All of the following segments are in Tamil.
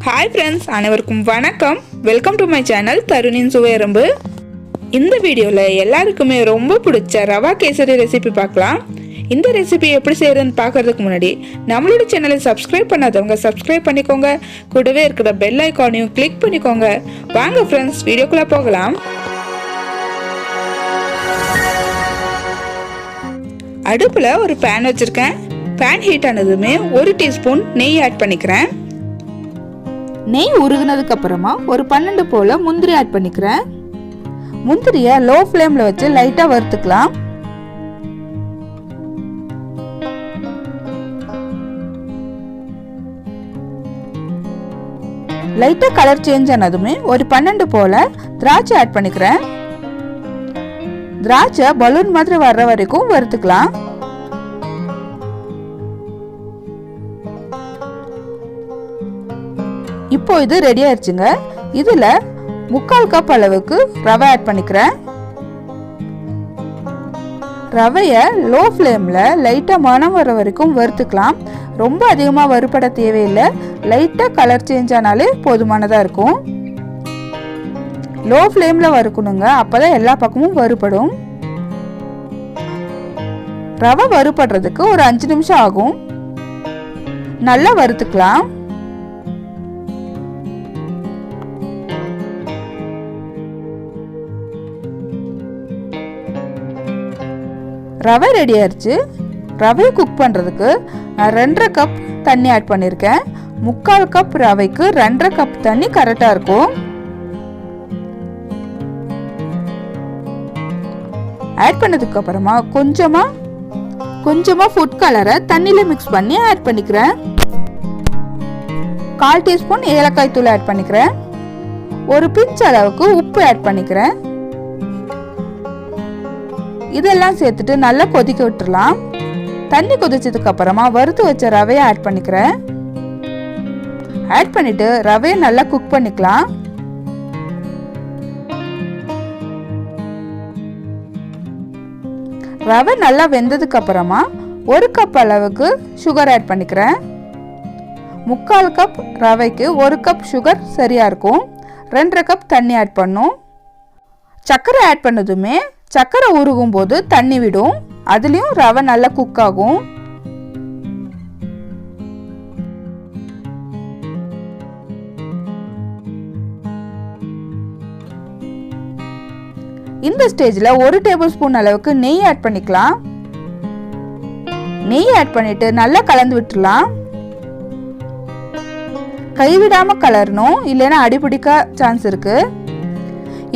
हाय फ्रेंड्स அனைவருக்கும் வணக்கம். வெல்கம் டு மை சேனல் தருணின் சுவையரம்பு. இந்த வீடியோல எல்லாருக்குமே ரொம்ப பிடிச்ச ரவா கேசரி ரெசிபி பார்க்கலாம். இந்த ரெசிபி எப்படி செய்யறதுன்னு பார்க்கிறதுக்கு முன்னாடி நம்மளோட சேனலை சப்ஸ்கிரைப் பண்ணாதவங்க சப்ஸ்கிரைப் பண்ணிக்கோங்க. கூடவே இருக்கிற பெல் ஐகானையும் கிளிக் பண்ணிக்கோங்க. வாங்க ஃப்ரெண்ட்ஸ் வீடியோக்குள்ள போகலாம். அடுப்புல ஒரு பேன் வச்சிருக்கேன். பேன் ஹீட் ஆனதுமே 1 டீஸ்பூன் நெய் ஆட் பண்ணிக்கிறேன். நெய் உருகுனதுக்கு அப்புறமா ஒரு 12 போல முந்திரி ஆட் பண்ணிக்கிறேன். முந்திரியை லோ ஃப்ளேம்ல வச்சு லைட்டா வறுத்துக்கலாம். லைட்டா கலர் சேஞ்ச் ஆனதுமே ஒரு 12 போல திராட்சை ஆட் பண்ணிக்கிறேன். திராட்சை பலூன் மாதிரி வர்ற வரைக்கும் வறுத்துக்கலாம். இப்போ இது ரெடி ஆயிடுச்சுங்க. இதுல 3/4 கப் அளவுக்கு ரவை ஆட் பண்ணிக்கிறேன். ரவைய லோ ஃப்ளேம்ல லைட்டா மணம் வர வரைக்கும் வறுத்துக்கலாம். ரொம்ப அதிகமா வறுபட தேவையில்லை. லைட்டா கலர் சேஞ்ச் ஆனாலே போதுமானதா இருக்கும். லோ ஃப்ளேம்ல வறுக்கணுங்க, அப்பதான் எல்லா பக்கமும் வறுபடும். ரவை வறுபடுறதுக்கு ஒரு 5 நிமிஷம் ஆகும். நல்லா வறுத்துக்கலாம். ரவை ரெடி ஆயிடுச்சு. ரவையை குக் பண்ணுறதுக்கு நான் 2.5 கப் தண்ணி ஆட் பண்ணியிருக்கேன். 3/4 கப் ரவைக்கு 2.5 கப் தண்ணி கரெக்டாக இருக்கும். ஆட் பண்ணதுக்கு அப்புறமா கொஞ்சமாக ஃபுட் கலரை தண்ணியில் மிக்ஸ் பண்ணி ஆட் பண்ணிக்கிறேன். 1/4 டீஸ்பூன் ஏலக்காய் தூள் ஆட் பண்ணிக்கிறேன். ஒரு பிஞ்ச் அளவுக்கு உப்பு ஆட் பண்ணிக்கிறேன். இதெல்லாம் சேர்த்துட்டு நல்லா கொதிக்க விட்டுறலாம். தண்ணி கொதிச்சதுக்கு அப்புறமா வறுத்து வச்ச ரவையை ஆட் பண்ணிக்கிறேன். ஆட் பண்ணிட்டு ரவையை நல்லா குக் பண்ணிக்கலாம். ரவை நல்லா வெந்ததுக்கு அப்புறமா 1 கப் அளவுக்கு சுகர் ஆட் பண்ணிக்கிறேன். 3/4 கப் ரவைக்கு 1 கப் சுகர் சரியா இருக்கும். 2.5 கப் தண்ணி ஆட் பண்ணும். சர்க்கரை ஆட் பண்ணதுமே சர்க்கரை உருகும் போது தண்ணி விடும். அதுலயும் ரவை நல்லா குக் ஆகும். இந்த ஸ்டேஜ்ல 1 டேபிள் ஸ்பூன் அளவுக்கு நெய் ஆட் பண்ணிக்கலாம். நெய் ஆட் பண்ணிட்டு நல்லா கலந்து விட்டுறலாம். கைவிடாம கலரணும், இல்லைன்னா அடிபிடிக்க சான்ஸ் இருக்கு.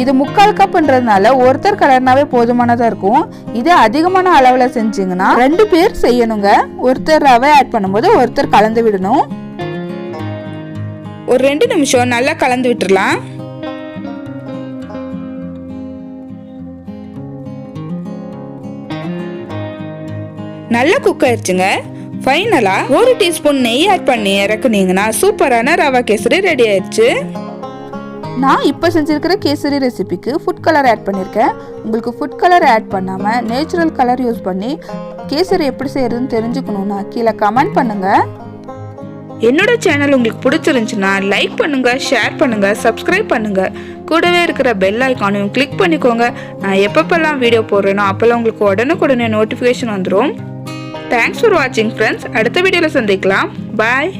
இது 3/4 கப்ன்றதுனால ஒருத்தர் கலர்னாவே போதுமானதா இருக்கும். இது அதிகமான அளவுல செஞ்சீங்கன்னா 2 பேர் செய்யணுங்க. ஒருத்தர் ரவை ஆட் பண்ணும்போது ஒருத்தர் கலந்து விடணும். ஒரு 2 நிமிஷம் நல்லா கலந்து விட்டுறலாம். நல்லா குக் ஆயிடுச்சுங்க. ஃபைனலா 1 டீஸ்பூன் நெய் ஆட் பண்ணி இறக்குனீங்கன்னா சூப்பரான ரவா கேசரி ரெடி ஆயிடுச்சு. நான் இப்போ செஞ்சிருக்கிற கேசரி ரெசிபிக்கு ஃபுட் கலர் ஆட் பண்ணியிருக்கேன். உங்களுக்கு ஃபுட் கலர் ஆட் பண்ணாமல் நேச்சுரல் கலர் யூஸ் பண்ணி கேசரி எப்படி செய்யறதுன்னு தெரிஞ்சுக்கணும்னா கீழே கமெண்ட் பண்ணுங்க. என்னோட சேனல் உங்களுக்கு பிடிச்சிருந்துச்சுன்னா லைக் பண்ணுங்க, ஷேர் பண்ணுங்க, சப்ஸ்கிரைப் பண்ணுங்க. கூடவே இருக்கிற பெல் ஐக்கானையும் கிளிக் பண்ணிக்கோங்க. நான் எப்பப்பெல்லாம் வீடியோ போடுறேனோ அப்போல்லாம் உங்களுக்கு உடனுக்குடனே நோட்டிஃபிகேஷன் வந்துடும். தேங்க்ஸ் ஃபார் வாட்சிங் ஃப்ரெண்ட்ஸ். அடுத்த வீடியோவில் சந்திக்கலாம். பாய்.